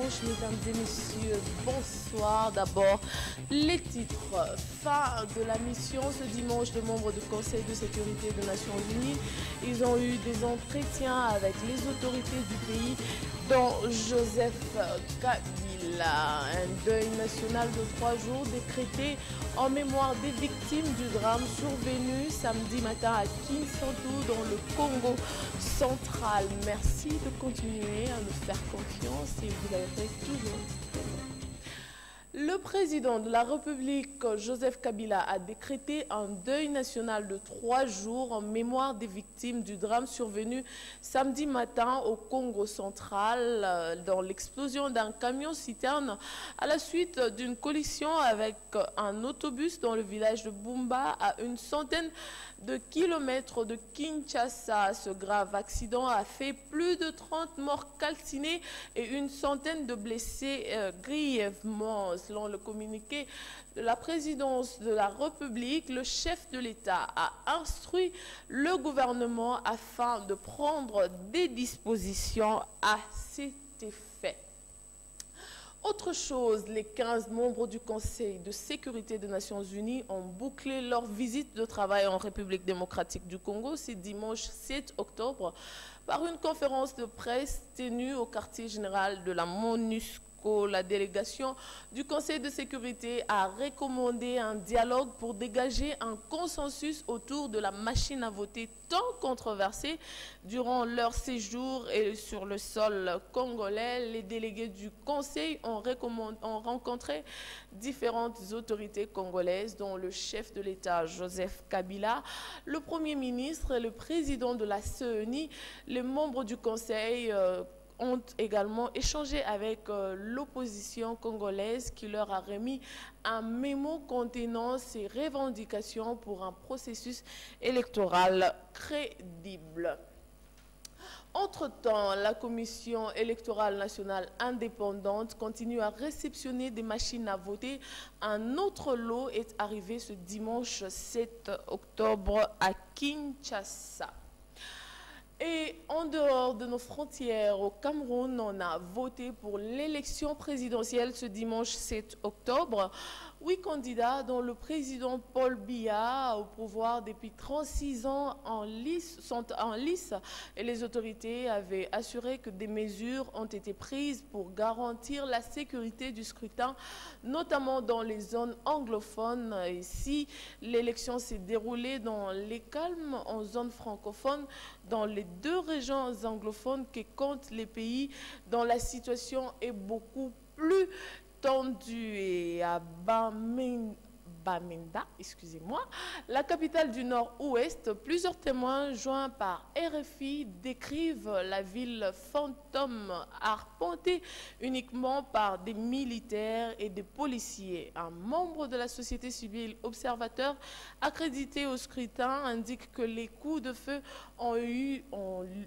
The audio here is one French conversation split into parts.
dimanche, mesdames et messieurs, bonsoir. D'abord, les titres. Fin de la mission ce dimanche, les membres du Conseil de sécurité des Nations Unies, ils ont eu des entretiens avec les autorités du pays, dont Joseph Kabila. Un deuil national de 3 jours décrété en mémoire des victimes du drame survenu samedi matin à Kinshasa dans le Congo central. Merci de continuer à nous faire confiance et vous avez toujours. Le président de la République, Joseph Kabila, a décrété un deuil national de 3 jours en mémoire des victimes du drame survenu samedi matin au Congo central dans l'explosion d'un camion-citerne à la suite d'une collision avec un autobus dans le village de Bumba à une centaine de kilomètres de Kinshasa. Ce grave accident a fait plus de 30 morts calcinés et une centaine de blessés grièvement. Selon le communiqué de la présidence de la République, le chef de l'État a instruit le gouvernement afin de prendre des dispositions à cet effet. Autre chose, les 15 membres du Conseil de sécurité des Nations Unies ont bouclé leur visite de travail en République démocratique du Congo ce dimanche 7 octobre par une conférence de presse tenue au quartier général de la MONUSCO. La délégation du Conseil de sécurité a recommandé un dialogue pour dégager un consensus autour de la machine à voter tant controversée durant leur séjour et sur le sol congolais. Les délégués du Conseil ont rencontré différentes autorités congolaises, dont le chef de l'État Joseph Kabila, le Premier ministre et le président de la CENI. Les membres du Conseil ont également échangé avec l'opposition congolaise qui leur a remis un mémo contenant ses revendications pour un processus électoral crédible. Entre-temps, la Commission électorale nationale indépendante continue à réceptionner des machines à voter. Un autre lot est arrivé ce dimanche 7 octobre à Kinshasa. Et en dehors de nos frontières, au Cameroun, on a voté pour l'élection présidentielle ce dimanche 7 octobre. 8 candidats, dont le président Paul Biya, au pouvoir depuis 36 ans sont en lice. Et les autorités avaient assuré que des mesures ont été prises pour garantir la sécurité du scrutin, notamment dans les zones anglophones. Et si l'élection s'est déroulée dans les calmes en zone francophone, dans les 2 régions anglophones qui comptent les pays dont la situation est beaucoup plus tendue. Et à Bamenda, excusez-moi, la capitale du Nord-Ouest, plusieurs témoins joints par RFI décrivent la ville fantôme arpentée uniquement par des militaires et des policiers. Un membre de la société civile observateur accrédité au scrutin indique que les coups de feu ont eu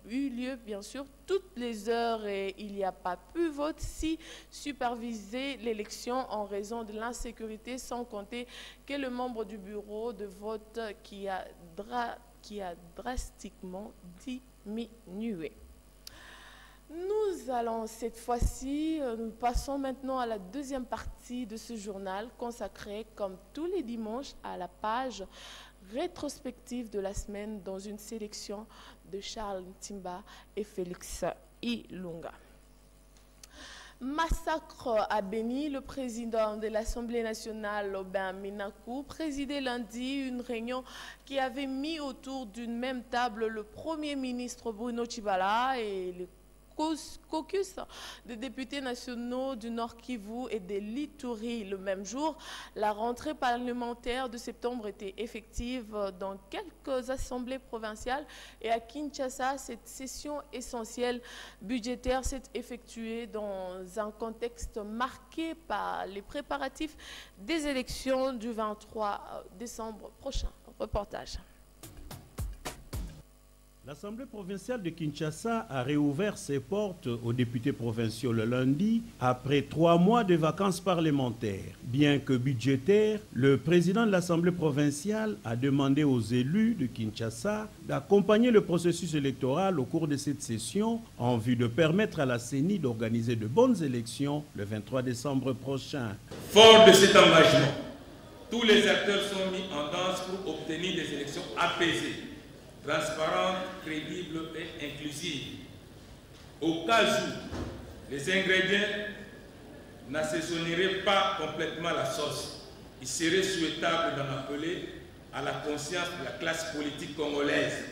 lieu, bien sûr, toutes les heures et il n'y a pas pu voter superviser l'élection en raison de l'insécurité, sans compter que le membre du bureau de vote qui a drastiquement diminué. Nous allons cette fois-ci, nous passons maintenant à la deuxième partie de ce journal consacré, comme tous les dimanches, à la page rétrospective de la semaine dans une sélection de Charles Ntimba et Félix Ilunga. Massacre à Béni, le président de l'Assemblée nationale, Aubin Minakou, présidait lundi une réunion qui avait mis autour d'une même table le Premier ministre Bruno Tshibala et le caucus des députés nationaux du Nord Kivu et de l'Ituri. Le même jour, la rentrée parlementaire de septembre était effective dans quelques assemblées provinciales et à Kinshasa, cette session essentielle budgétaire s'est effectuée dans un contexte marqué par les préparatifs des élections du 23 décembre prochain. Reportage. L'Assemblée provinciale de Kinshasa a réouvert ses portes aux députés provinciaux le lundi après 3 mois de vacances parlementaires. Bien que budgétaire, le président de l'Assemblée provinciale a demandé aux élus de Kinshasa d'accompagner le processus électoral au cours de cette session en vue de permettre à la CENI d'organiser de bonnes élections le 23 décembre prochain. Fort de cet engagement, tous les acteurs sont mis en danse pour obtenir des élections apaisées, transparente, crédible et inclusive. Au cas où les ingrédients n'assaisonneraient pas complètement la sauce, il serait souhaitable d'en appeler à la conscience de la classe politique congolaise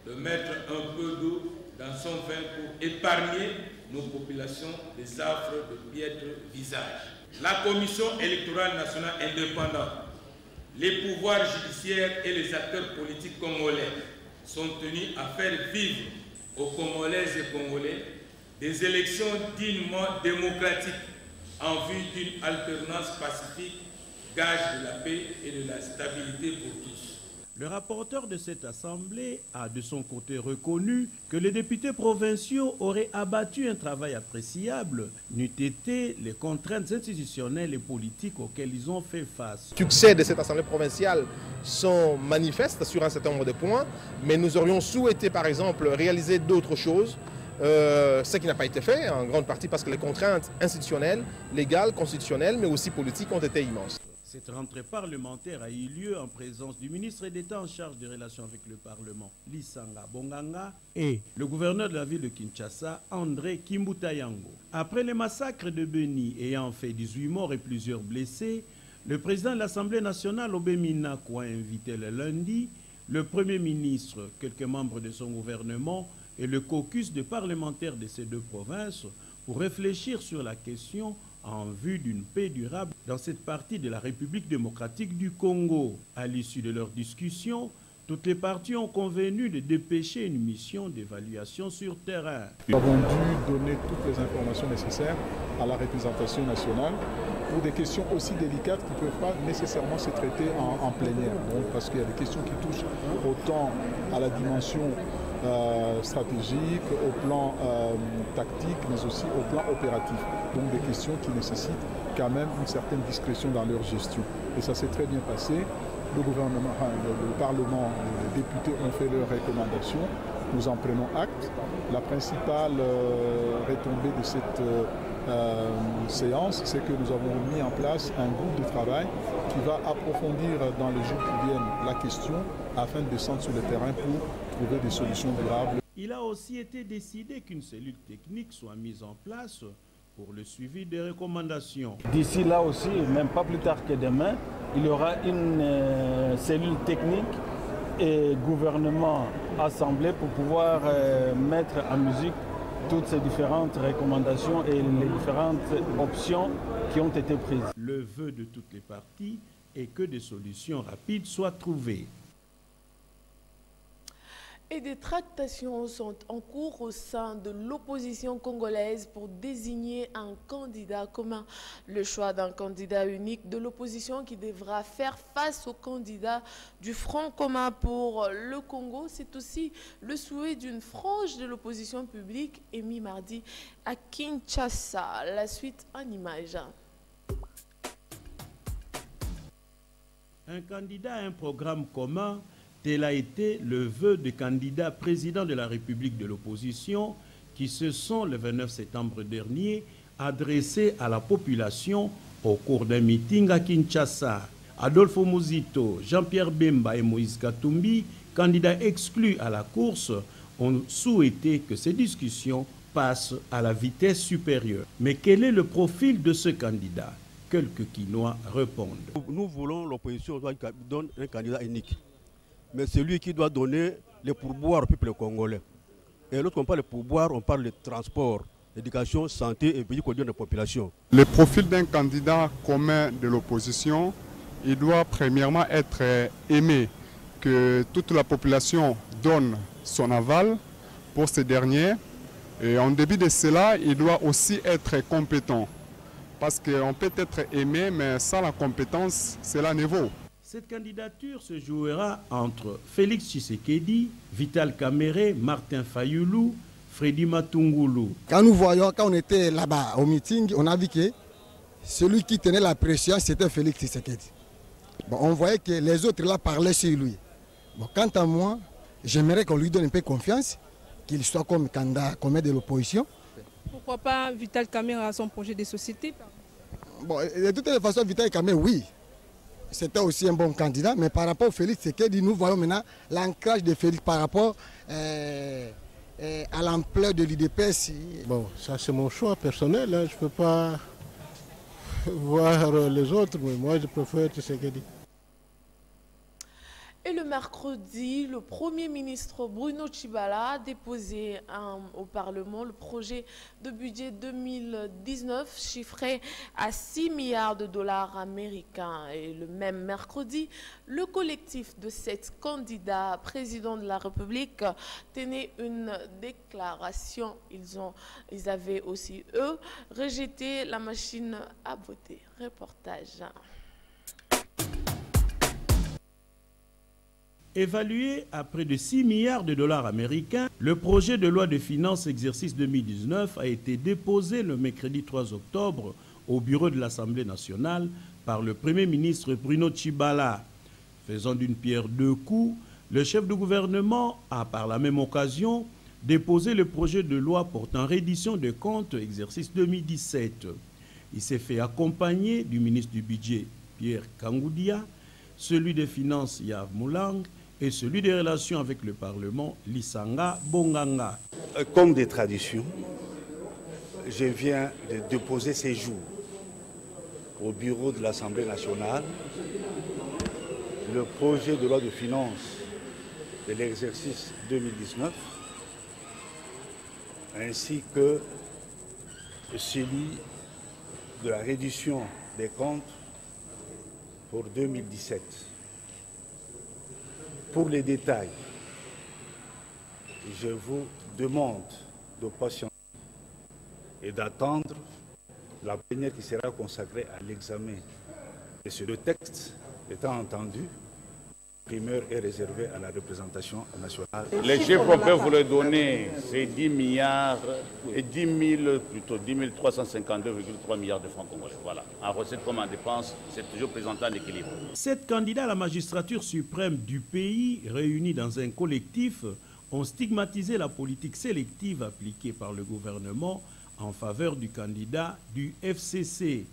de mettre un peu d'eau dans son vin pour épargner nos populations des affres de piètre visage. La Commission électorale nationale indépendante, les pouvoirs judiciaires et les acteurs politiques congolais sont tenus à faire vivre aux Congolaises et Congolais des élections dignement démocratiques en vue d'une alternance pacifique, gage de la paix et de la stabilité pour tous. Le rapporteur de cette assemblée a de son côté reconnu que les députés provinciaux auraient abattu un travail appréciable, n'eût été les contraintes institutionnelles et politiques auxquelles ils ont fait face. Les succès de cette assemblée provinciale sont manifestes sur un certain nombre de points, mais nous aurions souhaité par exemple réaliser d'autres choses, ce qui n'a pas été fait en grande partie parce que les contraintes institutionnelles, légales, constitutionnelles, mais aussi politiques ont été immenses. Cette rentrée parlementaire a eu lieu en présence du ministre d'État en charge des relations avec le Parlement, Lisanga Bonganga, et le gouverneur de la ville de Kinshasa, André Kimbutayango. Après les massacres de Beni ayant fait 18 morts et plusieurs blessés, le président de l'Assemblée nationale, Obéminako, a invité le lundi le Premier ministre, quelques membres de son gouvernement et le caucus de parlementaires de ces deux provinces pour réfléchir sur la question en vue d'une paix durable dans cette partie de la République démocratique du Congo. À l'issue de leur discussion, toutes les parties ont convenu de dépêcher une mission d'évaluation sur terrain. Nous avons dû donner toutes les informations nécessaires à la représentation nationale pour des questions aussi délicates qui ne peuvent pas nécessairement se traiter en plénière. Donc, parce qu'il y a des questions qui touchent autant à la dimension stratégique, au plan tactique, mais aussi au plan opératif. Donc des questions qui nécessitent quand même une certaine discrétion dans leur gestion. Et ça s'est très bien passé. Le gouvernement, le Parlement, les députés ont fait leurs recommandations. Nous en prenons acte. La principale retombée de cette séance, c'est que nous avons mis en place un groupe de travail qui va approfondir dans les jours qui viennent la question afin de descendre sur le terrain pour trouver des solutions durables. Il a aussi été décidé qu'une cellule technique soit mise en place pour le suivi des recommandations. D'ici là aussi, même pas plus tard que demain, il y aura une cellule technique et gouvernement assemblée pour pouvoir mettre en musique toutes ces différentes recommandations et les différentes options qui ont été prises. Le vœu de toutes les parties est que des solutions rapides soient trouvées. Et des tractations sont en cours au sein de l'opposition congolaise pour désigner un candidat commun. Le choix d'un candidat unique de l'opposition qui devra faire face au candidat du Front commun pour le Congo, c'est aussi le souhait d'une frange de l'opposition publique émis mardi à Kinshasa. La suite en images. Un candidat a un programme commun. Tel a été le vœu des candidats présidents de la République de l'opposition qui se sont, le 29 septembre dernier, adressés à la population au cours d'un meeting à Kinshasa. Adolfo Muzito, Jean-Pierre Bemba et Moïse Katumbi, candidats exclus à la course, ont souhaité que ces discussions passent à la vitesse supérieure. Mais quel est le profil de ce candidat? Quelques Quinois répondent. Nous voulons l'opposition donne un candidat unique. Mais c'est lui qui doit donner les pourboires au peuple congolais. Et lorsqu'on parle de pourboires, on parle de transport, éducation, santé et quotidien de la population. Le profil d'un candidat commun de l'opposition, il doit premièrement être aimé, que toute la population donne son aval pour ce dernier. Et en début de cela, il doit aussi être compétent. Parce qu'on peut être aimé, mais sans la compétence, cela ne vaut. Cette candidature se jouera entre Félix Tshisekedi, Vital Kamerhe, Martin Fayulu, Freddy Matungulu. Quand nous voyons, quand on était là-bas au meeting, on a vu que celui qui tenait la pression, c'était Félix Tshisekedi. Bon, on voyait que les autres là parlaient sur lui. Bon, quant à moi, j'aimerais qu'on lui donne un peu confiance, qu'il soit comme candidat, comme de l'opposition. Pourquoi pas Vital Kamerhe a son projet de société? Bon, de toutes les façons, Vital Kamerhe, oui. C'était aussi un bon candidat, mais par rapport à Félix Tshisekedi, nous voyons maintenant l'ancrage de Félix par rapport à l'ampleur de l'UDPS. Bon, ça c'est mon choix personnel, hein. Je ne peux pas voir les autres, mais moi je préfère Tshisekedi. Et le mercredi, le Premier ministre Bruno Tshibala a déposé au Parlement le projet de budget 2019 chiffré à 6 milliards de dollars américains. Et le même mercredi, le collectif de 7 candidats président de la République tenait une déclaration. Ils avaient aussi, eux, rejeté la machine à voter. Reportage. Évalué à près de 6 milliards de dollars américains, le projet de loi de finances exercice 2019 a été déposé le mercredi 3 octobre au bureau de l'Assemblée nationale par le Premier ministre Bruno Tshibala. Faisant d'une pierre deux coups, le chef du gouvernement a par la même occasion déposé le projet de loi portant reddition de comptes exercice 2017. Il s'est fait accompagner du ministre du Budget Pierre Kangoudia, celui des Finances Yav Moulang et celui des relations avec le Parlement, Lisanga Bonganga. Comme des traditions, je viens de déposer ces jours au bureau de l'Assemblée nationale le projet de loi de finances de l'exercice 2019 ainsi que celui de la reddition des comptes pour 2017. Pour les détails, je vous demande de patienter et d'attendre la plénière qui sera consacrée à l'examen de ce texte, étant entendu, primeur est réservée à la représentation nationale. Les chiffres qu'on peut vous les donner, c'est 10 milliards et 10 352,3 milliards de francs congolais. Voilà. En recette comme en dépense, c'est toujours présenté en équilibre. 7 candidats à la magistrature suprême du pays, réunis dans un collectif, ont stigmatisé la politique sélective appliquée par le gouvernement en faveur du candidat du FCC.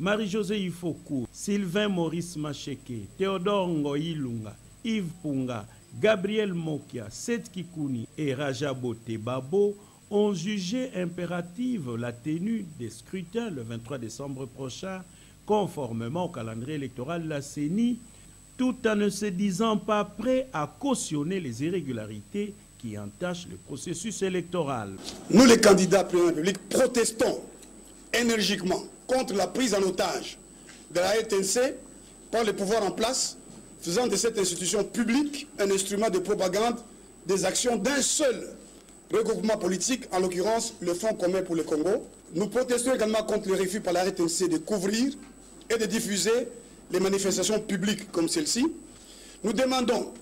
Marie-Josée Ifoku, Sylvain Maurice Macheke, Théodore Ngoïlunga, Yves Punga, Gabriel Mokia, Seth Kikouni et Rajabo Tebabo ont jugé impérative la tenue des scrutins le 23 décembre prochain, conformément au calendrier électoral de la CENI, tout en ne se disant pas prêt à cautionner les irrégularités qui entachent le processus électoral. Nous, les candidats présidents de la République, protestons énergiquement contre la prise en otage de la RTNC par les pouvoirs en place, faisant de cette institution publique un instrument de propagande des actions d'un seul regroupement politique, en l'occurrence le Front commun pour le Congo. Nous protestons également contre le refus par la RTNC de couvrir et de diffuser les manifestations publiques comme celle-ci. Nous demandons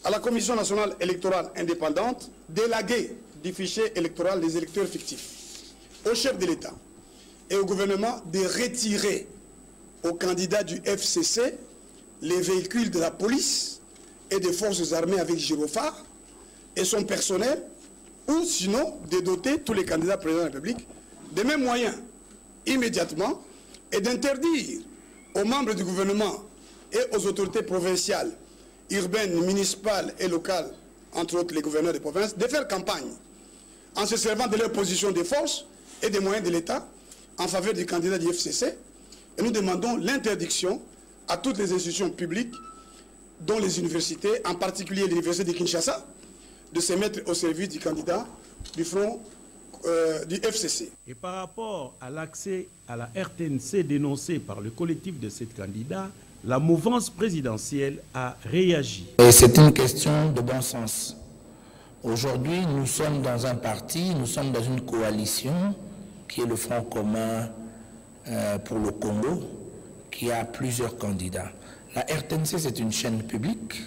à la Commission nationale électorale indépendante d'élaguer du fichier électoral des électeurs fictifs, au chef de l'État et au gouvernement de retirer aux candidats du FCC les véhicules de la police et des forces armées avec gyrophare et son personnel, ou sinon de doter tous les candidats présidents de la République des mêmes moyens immédiatement et d'interdire aux membres du gouvernement et aux autorités provinciales, urbaines, municipales et locales, entre autres les gouverneurs des provinces, de faire campagne en se servant de leur position de force et des moyens de l'État en faveur du candidat du FCC, et nous demandons l'interdiction à toutes les institutions publiques, dont les universités, en particulier l'université de Kinshasa, de se mettre au service du candidat du front du FCC. Et par rapport à l'accès à la RTNC dénoncé par le collectif de 7 candidats, la mouvance présidentielle a réagi. C'est une question de bon sens. Aujourd'hui, nous sommes dans un parti, nous sommes dans une coalition qui est le Front commun pour le Congo, qui a plusieurs candidats. La RTNC, c'est une chaîne publique.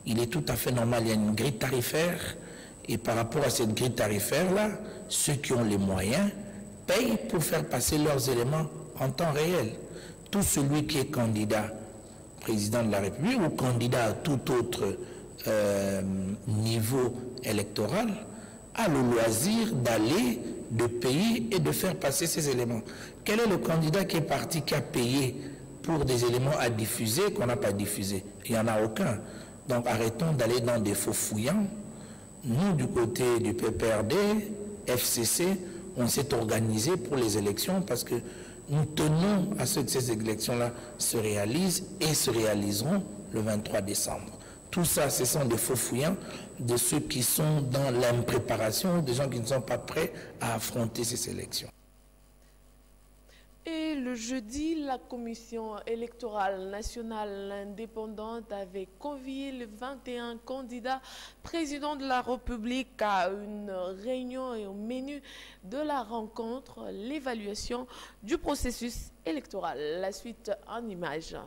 Il est tout à fait normal, il y a une grille tarifaire. Et par rapport à cette grille tarifaire-là, ceux qui ont les moyens payent pour faire passer leurs éléments en temps réel. Tout celui qui est candidat président de la République ou candidat à tout autre niveau électoral a le loisir d'aller, de payer et de faire passer ces éléments. Quel est le candidat qui est parti, qui a payé pour des éléments à diffuser qu'on n'a pas diffusés? Il n'y en a aucun. Donc arrêtons d'aller dans des faux fouillants. Nous, du côté du PPRD, FCC, on s'est organisé pour les élections parce que nous tenons à ce que ces élections-là se réalisent et se réaliseront le 23 décembre. Tout ça, ce sont des faux fouillants de ceux qui sont dans l'impréparation, des gens qui ne sont pas prêts à affronter ces élections. Et le jeudi, la Commission électorale nationale indépendante avait convié les 21 candidats présidents de la République à une réunion et au menu de la rencontre, l'évaluation du processus électoral. La suite en images.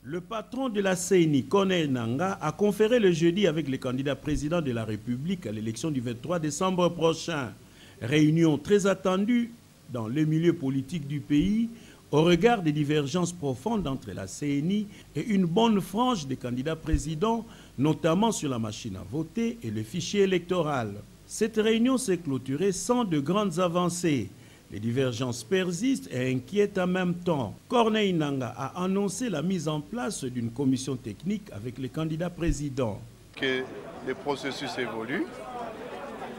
Le patron de la CENI, Corneille Nangaa, a conféré le jeudi avec les candidats présidents de la République à l'élection du 23 décembre prochain. Réunion très attendue dans le milieu politique du pays au regard des divergences profondes entre la CENI et une bonne frange des candidats présidents, notamment sur la machine à voter et le fichier électoral. Cette réunion s'est clôturée sans de grandes avancées. Les divergences persistent et inquiètent en même temps. Corneille Nangaa a annoncé la mise en place d'une commission technique avec les candidats présidents. Que le processus évolue,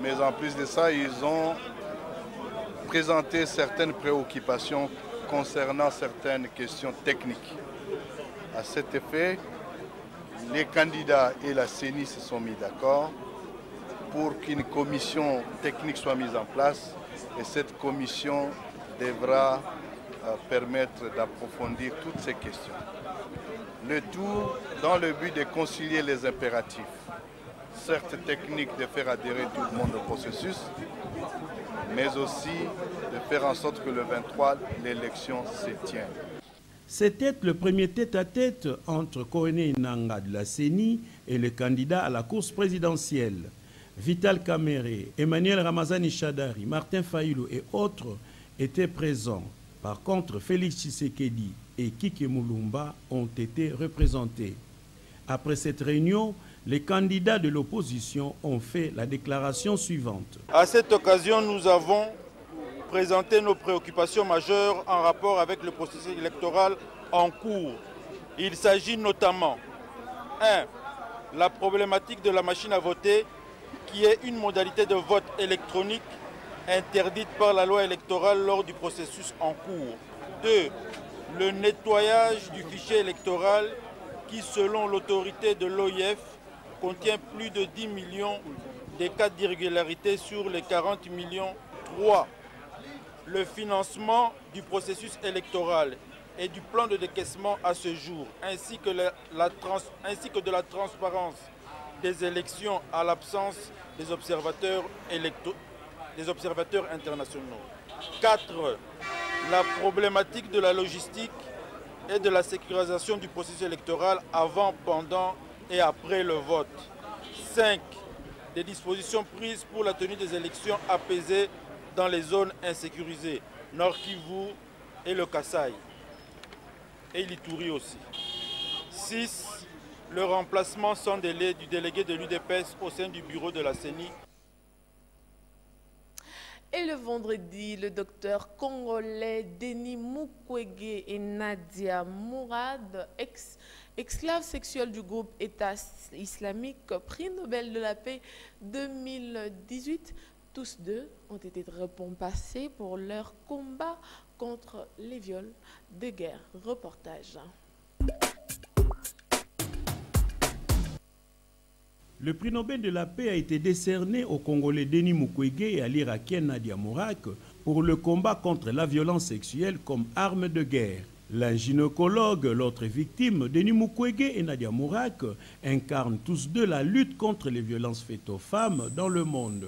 mais en plus de ça, ils ont présenté certaines préoccupations concernant certaines questions techniques. À cet effet, les candidats et la CENI se sont mis d'accord pour qu'une commission technique soit mise en place. Et cette commission devra permettre d'approfondir toutes ces questions. Le tout dans le but de concilier les impératifs, certes techniques de faire adhérer tout le monde au processus, mais aussi de faire en sorte que le 23, l'élection se tienne. C'était le premier tête-à-tête entre Corneille Nangaa de la CENI et le candidat à la course présidentielle. Vital Kamerhe, Emmanuel Ramazani Shadari, Martin Fayulu et autres étaient présents. Par contre, Félix Tshisekedi et Kiki Mulumba ont été représentés. Après cette réunion, les candidats de l'opposition ont fait la déclaration suivante. À cette occasion, nous avons présenté nos préoccupations majeures en rapport avec le processus électoral en cours. Il s'agit notamment 1. La problématique de la machine à voter, qui est une modalité de vote électronique interdite par la loi électorale lors du processus en cours. 2. Le nettoyage du fichier électoral qui, selon l'autorité de l'OIF, contient plus de 10 millions de cas d'irrégularité sur les 40 millions. 3. Le financement du processus électoral et du plan de décaissement à ce jour, ainsi que de la transparence des élections à l'absence des observateurs internationaux. 4. La problématique de la logistique et de la sécurisation du processus électoral avant, pendant et après le vote. 5. Des dispositions prises pour la tenue des élections apaisées dans les zones insécurisées, Nord Kivu et le Kasaï, et l'Ituri aussi. 6. Le remplacement sans délai du délégué de l'UDPS au sein du bureau de la CENI. Et le vendredi, le docteur congolais Denis Mukwege et Nadia Mourad, esclaves sexuels du groupe État islamique, prix Nobel de la paix 2018, tous deux ont été récompensés pour leur combat contre les viols de guerre. Reportage. Le prix Nobel de la paix a été décerné au Congolais Denis Mukwege et à l'Irakienne Nadia Mourad pour le combat contre la violence sexuelle comme arme de guerre. L'un gynécologue, l'autre victime, Denis Mukwege et Nadia Mourad incarnent tous deux la lutte contre les violences faites aux femmes dans le monde.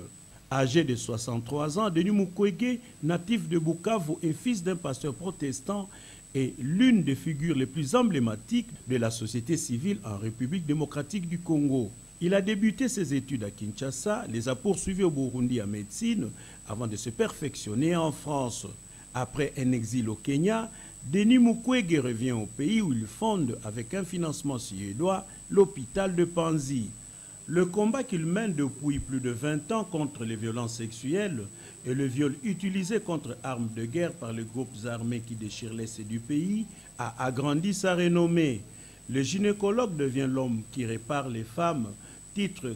Âgé de 63 ans, Denis Mukwege, natif de Bukavu et fils d'un pasteur protestant, est l'une des figures les plus emblématiques de la société civile en République démocratique du Congo. Il a débuté ses études à Kinshasa, les a poursuivis au Burundi en médecine avant de se perfectionner en France. Après un exil au Kenya, Denis Mukwege revient au pays où il fonde, avec un financement suédois, l'hôpital de Panzi. Le combat qu'il mène depuis plus de 20 ans contre les violences sexuelles et le viol utilisé contre armes de guerre par les groupes armés qui déchirent l'est du pays a agrandi sa renommée. Le gynécologue devient l'homme qui répare les femmes, titre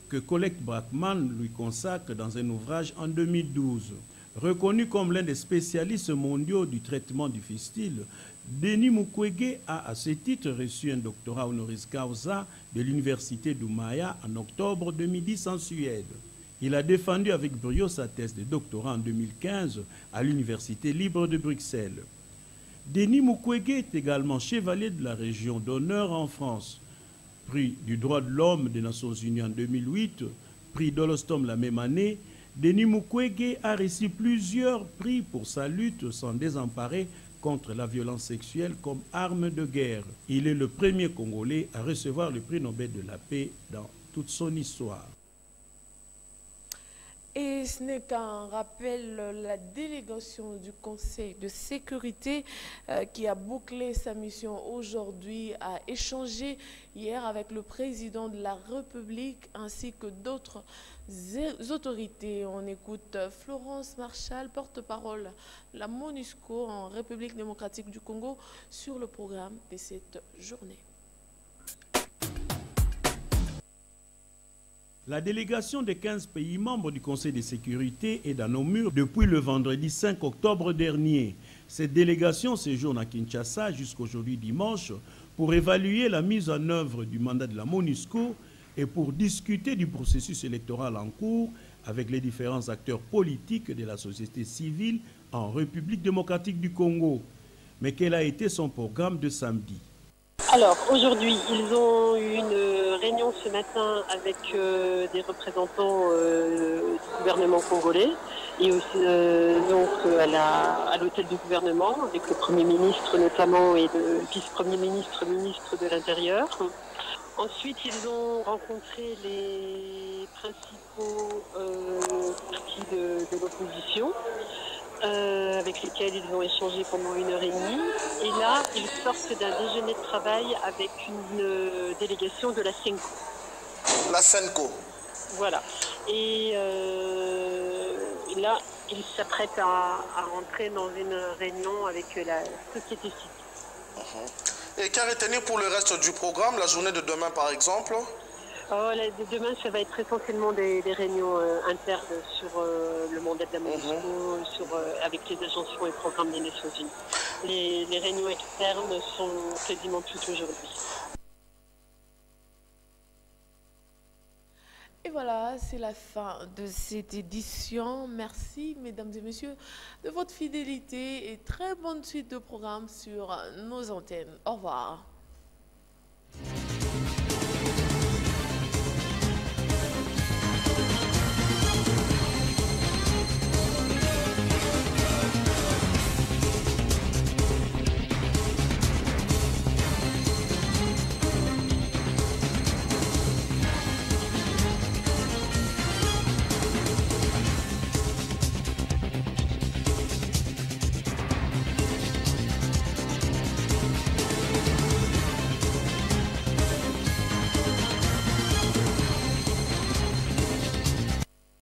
que Colette Brackman lui consacre dans un ouvrage en 2012. Reconnu comme l'un des spécialistes mondiaux du traitement du fistule, Denis Mukwege a à ce titre reçu un doctorat honoris causa de l'université d'Umaya en octobre 2010 en Suède. Il a défendu avec brio sa thèse de doctorat en 2015 à l'université libre de Bruxelles. Denis Mukwege est également chevalier de la Légion d'honneur en France, prix du droit de l'homme des Nations Unies en 2008, prix d'Holostom la même année. Denis Mukwege a reçu plusieurs prix pour sa lutte sans désemparer contre la violence sexuelle comme arme de guerre. Il est le premier Congolais à recevoir le prix Nobel de la paix dans toute son histoire. Et ce n'est qu'un rappel, la délégation du Conseil de sécurité qui a bouclé sa mission aujourd'hui a échangé hier avec le président de la République ainsi que d'autres autorités. On écoute Florence Marchal, porte-parole de la MONUSCO en République démocratique du Congo, sur le programme de cette journée. La délégation des 15 pays membres du Conseil de sécurité est dans nos murs depuis le vendredi 5 octobre dernier. Cette délégation séjourne à Kinshasa jusqu'aujourd'hui dimanche pour évaluer la mise en œuvre du mandat de la MONUSCO et pour discuter du processus électoral en cours avec les différents acteurs politiques de la société civile en République démocratique du Congo. Mais quel a été son programme de samedi? Alors, aujourd'hui, ils ont eu une réunion ce matin avec des représentants du gouvernement congolais et aussi donc à l'hôtel du gouvernement avec le Premier ministre notamment et le vice-premier ministre, ministre de l'Intérieur. Ensuite, ils ont rencontré les principaux partis de l'opposition. Avec lesquels ils ont échangé pendant 1h30. Et là, ils sortent d'un déjeuner de travail avec une délégation de la SENCO. La SENCO. Voilà. Et là, ils s'apprêtent à rentrer dans une réunion avec la société civile. Et qu'à retenir pour le reste du programme, la journée de demain par exemple? Demain, ça va être essentiellement des réunions internes sur le mandat de la MONUSCO, avec les agences et programmes des Nations Unies. Les réunions externes sont quasiment toutes aujourd'hui. Et voilà, c'est la fin de cette édition. Merci, mesdames et messieurs, de votre fidélité et très bonne suite de programmes sur nos antennes. Au revoir.